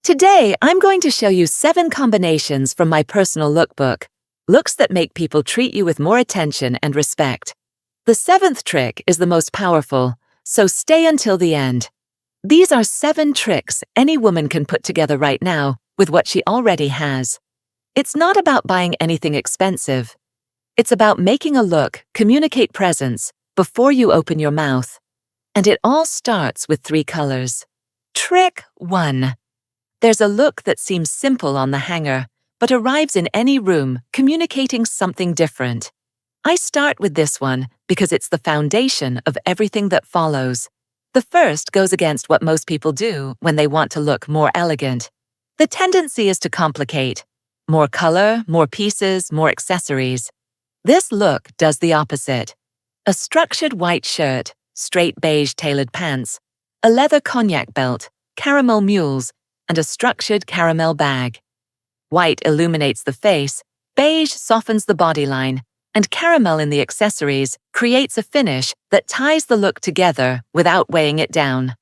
Today, I'm going to show you 7 combinations from my personal lookbook, looks that make people treat you with more attention and respect. The 7th trick is the most powerful, so stay until the end. These are 7 tricks any woman can put together right now with what she already has. It's not about buying anything expensive. It's about making a look communicate presence before you open your mouth. And it all starts with 3 colors. Trick 1. There's a look that seems simple on the hanger, but arrives in any room communicating something different. I start with this one because it's the foundation of everything that follows. The first goes against what most people do when they want to look more elegant. The tendency is to complicate. More color, more pieces, more accessories. This look does the opposite. A structured white shirt, straight beige tailored pants, a leather cognac belt, caramel mules, and a structured caramel bag. White illuminates the face, beige softens the bodyline, and caramel in the accessories creates a finish that ties the look together without weighing it down.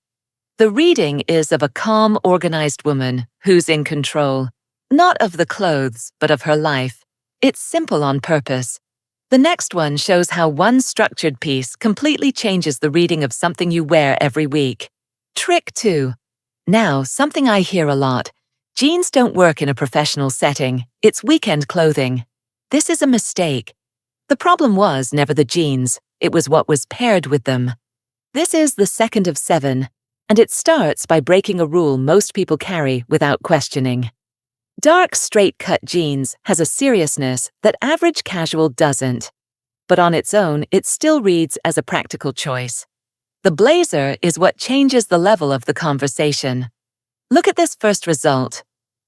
The reading is of a calm, organized woman who's in control, not of the clothes, but of her life. It's simple on purpose. The next one shows how one structured piece completely changes the reading of something you wear every week. Trick 2. Now, something I hear a lot. Jeans don't work in a professional setting. It's weekend clothing. This is a mistake. The problem was never the jeans. It was what was paired with them. This is the second of 7, and it starts by breaking a rule most people carry without questioning. Dark, straight-cut jeans has a seriousness that average casual doesn't. But on its own, it still reads as a practical choice. The blazer is what changes the level of the conversation. Look at this first result.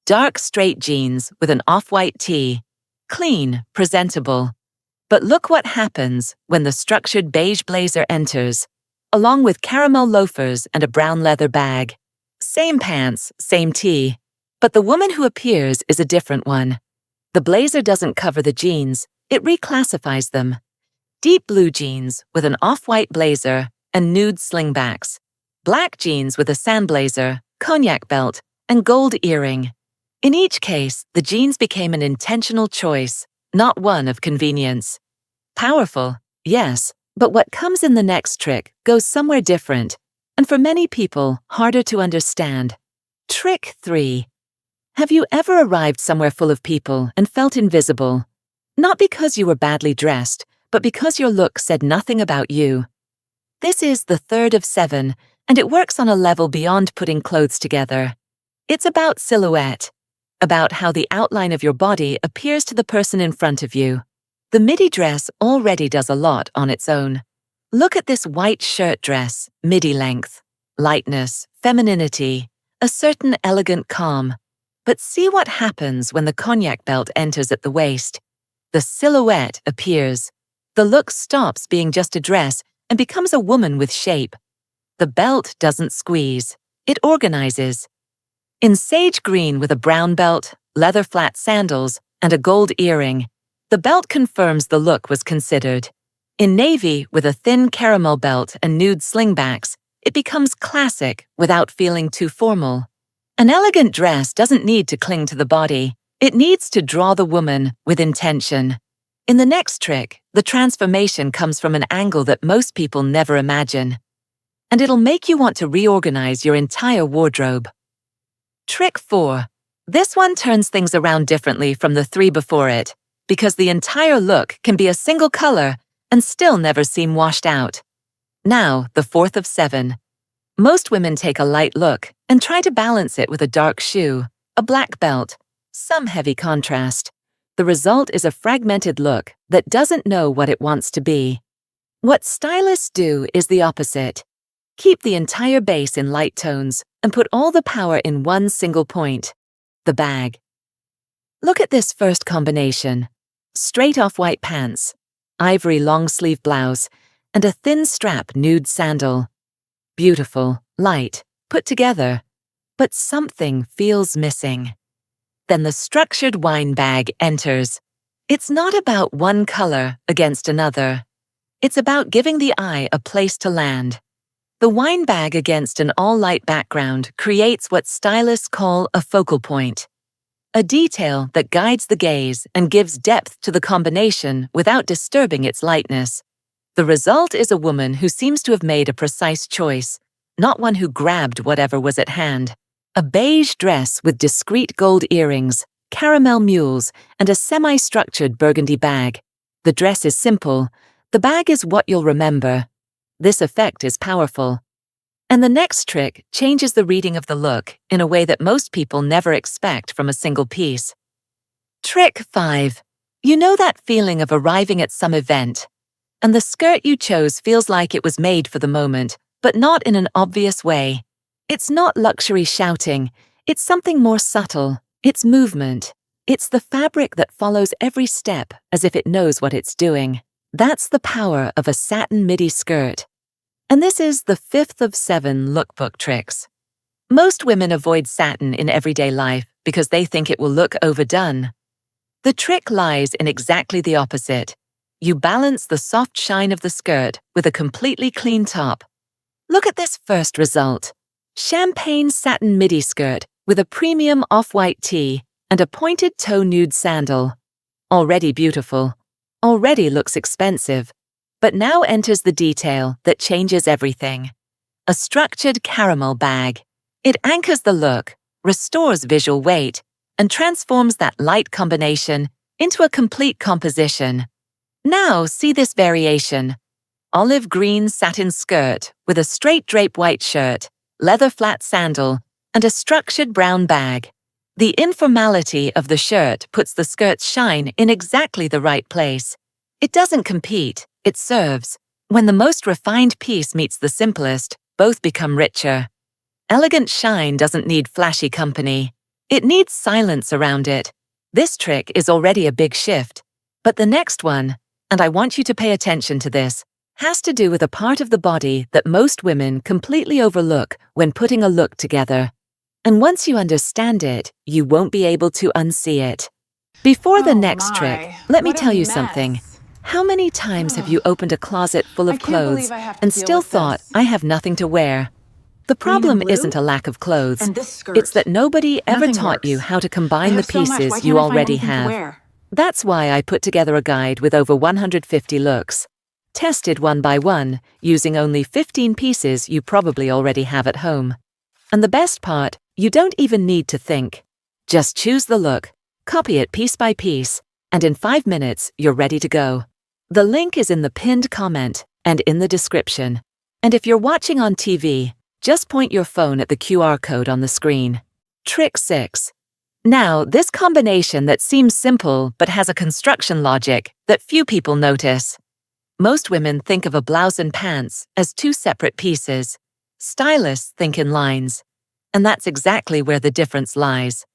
Dark, straight jeans with an off-white tee. Clean, presentable. But look what happens when the structured beige blazer enters, along with caramel loafers and a brown leather bag. Same pants, same tee. But the woman who appears is a different one. The blazer doesn't cover the jeans, it reclassifies them. Deep blue jeans with an off-white blazer and nude slingbacks. Black jeans with a sand blazer, cognac belt, and gold earring. In each case, the jeans became an intentional choice, not one of convenience. Powerful, yes, but what comes in the next trick goes somewhere different, and for many people, harder to understand. Trick 3. Have you ever arrived somewhere full of people and felt invisible? Not because you were badly dressed, but because your look said nothing about you. This is the 3rd of 7, and it works on a level beyond putting clothes together. It's about silhouette, about how the outline of your body appears to the person in front of you. The midi dress already does a lot on its own. Look at this white shirt dress, midi length. Lightness, femininity, a certain elegant calm. But see what happens when the cognac belt enters at the waist. The silhouette appears. The look stops being just a dress and becomes a woman with shape. The belt doesn't squeeze. It organizes. In sage green with a brown belt, leather flat sandals, and a gold earring, the belt confirms the look was considered. In navy with a thin caramel belt and nude slingbacks, it becomes classic without feeling too formal. An elegant dress doesn't need to cling to the body. It needs to draw the woman with intention. In the next trick, the transformation comes from an angle that most people never imagine. And it'll make you want to reorganize your entire wardrobe. Trick 4. This one turns things around differently from the 3 before it, because the entire look can be a single color and still never seem washed out. Now, the 4th of 7. Most women take a light look and try to balance it with a dark shoe, a black belt, some heavy contrast. The result is a fragmented look that doesn't know what it wants to be. What stylists do is the opposite. Keep the entire base in light tones and put all the power in one single point, the bag. Look at this first combination. Straight off-white pants, ivory long-sleeve blouse, and a thin strap nude sandal. Beautiful, light, put together, but something feels missing. Then the structured wine bag enters. It's not about one color against another. It's about giving the eye a place to land. The wine bag against an all-light background creates what stylists call a focal point, a detail that guides the gaze and gives depth to the combination without disturbing its lightness. The result is a woman who seems to have made a precise choice, not one who grabbed whatever was at hand. A beige dress with discreet gold earrings, caramel mules, and a semi-structured burgundy bag. The dress is simple. The bag is what you'll remember. This effect is powerful. And the next trick changes the reading of the look in a way that most people never expect from a single piece. Trick 5. You know that feeling of arriving at some event, and the skirt you chose feels like it was made for the moment, but not in an obvious way. It's not luxury shouting. It's something more subtle. It's movement. It's the fabric that follows every step as if it knows what it's doing. That's the power of a satin midi skirt. And this is the 5th of 7 lookbook tricks. Most women avoid satin in everyday life because they think it will look overdone. The trick lies in exactly the opposite. You balance the soft shine of the skirt with a completely clean top. Look at this first result. Champagne satin midi skirt with a premium off-white tee and a pointed toe nude sandal. Already beautiful. Already looks expensive. But now enters the detail that changes everything. A structured caramel bag. It anchors the look, restores visual weight, and transforms that light combination into a complete composition. Now see this variation. Olive green satin skirt with a straight drape white shirt, leather flat sandal, and a structured brown bag. The informality of the shirt puts the skirt's shine in exactly the right place. It doesn't compete. It serves. When the most refined piece meets the simplest, both become richer. Elegant shine doesn't need flashy company. It needs silence around it. This trick is already a big shift. But the next one, and I want you to pay attention to this, has to do with a part of the body that most women completely overlook when putting a look together. And once you understand it, you won't be able to unsee it. Before the next trick, let me tell you something. How many times have you opened a closet full of clothes and still thought, I have nothing to wear? The problem isn't a lack of clothes. It's that nobody ever taught you how to combine the pieces you already have. That's why I put together a guide with over 150 looks. Tested one by one, using only 15 pieces you probably already have at home. And the best part, you don't even need to think. Just choose the look, copy it piece by piece, and in 5 minutes, you're ready to go. The link is in the pinned comment and in the description. And if you're watching on TV, just point your phone at the QR code on the screen. Trick 6. Now, this combination that seems simple but has a construction logic that few people notice. Most women think of a blouse and pants as two separate pieces. Stylists think in lines. And that's exactly where the difference lies.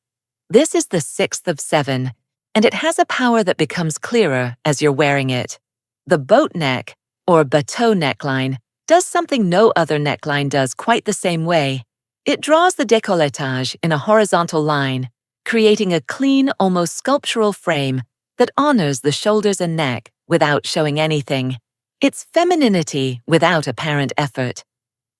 This is the 6th of 7, and it has a power that becomes clearer as you're wearing it. The boat neck, or bateau neckline, does something no other neckline does quite the same way. It draws the décolletage in a horizontal line, creating a clean, almost sculptural frame that honors the shoulders and neck without showing anything. It's femininity without apparent effort.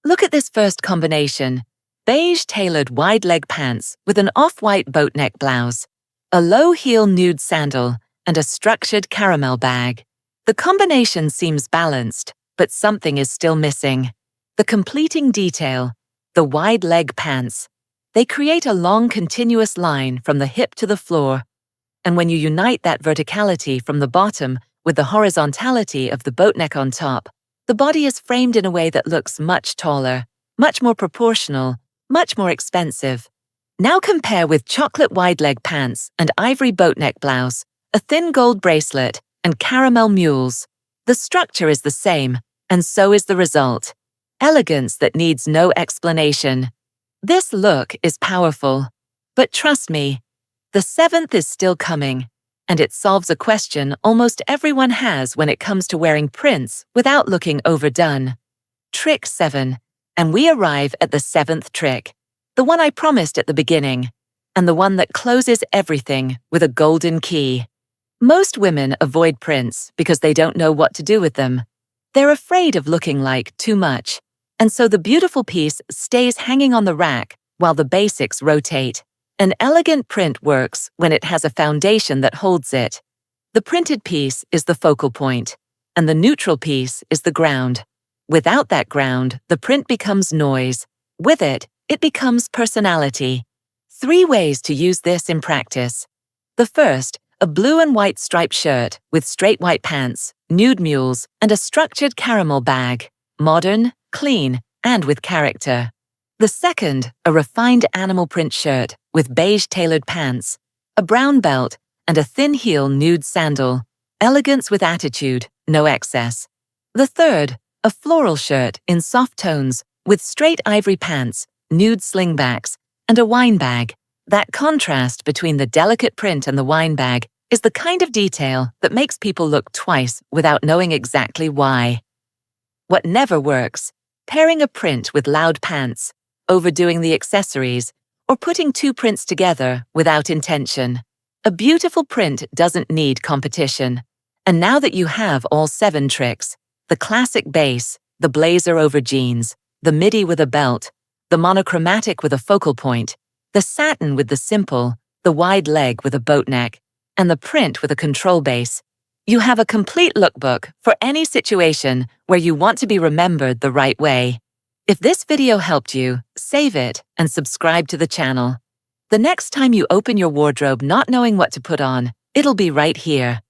Look at this first combination. Beige tailored wide leg pants with an off-white boat neck blouse, a low-heel nude sandal, and a structured caramel bag. The combination seems balanced, but something is still missing. The completing detail, the wide leg pants. They create a long continuous line from the hip to the floor. And when you unite that verticality from the bottom with the horizontality of the boat neck on top, the body is framed in a way that looks much taller, much more proportional, much more expensive. Now compare with chocolate wide leg pants and ivory boat neck blouse, a thin gold bracelet, and caramel mules. The structure is the same, and so is the result. Elegance that needs no explanation. This look is powerful. But trust me, the 7th is still coming, and it solves a question almost everyone has when it comes to wearing prints without looking overdone. Trick 7, and we arrive at the 7th trick, the one I promised at the beginning, and the one that closes everything with a golden key. Most women avoid prints because they don't know what to do with them. They're afraid of looking like too much. And so the beautiful piece stays hanging on the rack while the basics rotate. An elegant print works when it has a foundation that holds it. The printed piece is the focal point, and the neutral piece is the ground. Without that ground, the print becomes noise. With it, it becomes personality. 3 ways to use this in practice. The first, a blue and white striped shirt with straight white pants, nude mules, and a structured caramel bag. Modern, clean, and with character. The second, a refined animal print shirt with beige tailored pants, a brown belt, and a thin heel nude sandal. Elegance with attitude, no excess. The third, a floral shirt in soft tones with straight ivory pants, nude slingbacks, and a wine bag. That contrast between the delicate print and the wine bag is the kind of detail that makes people look twice without knowing exactly why. What never works: pairing a print with loud pants, overdoing the accessories, or putting 2 prints together without intention. A beautiful print doesn't need competition. And now that you have all 7 tricks, the classic base, the blazer over jeans, the midi with a belt, the monochromatic with a focal point, the satin with the simple, the wide leg with a boat neck, and the print with a control base, you have a complete lookbook for any situation where you want to be remembered the right way. If this video helped you, save it and subscribe to the channel. The next time you open your wardrobe not knowing what to put on, it'll be right here.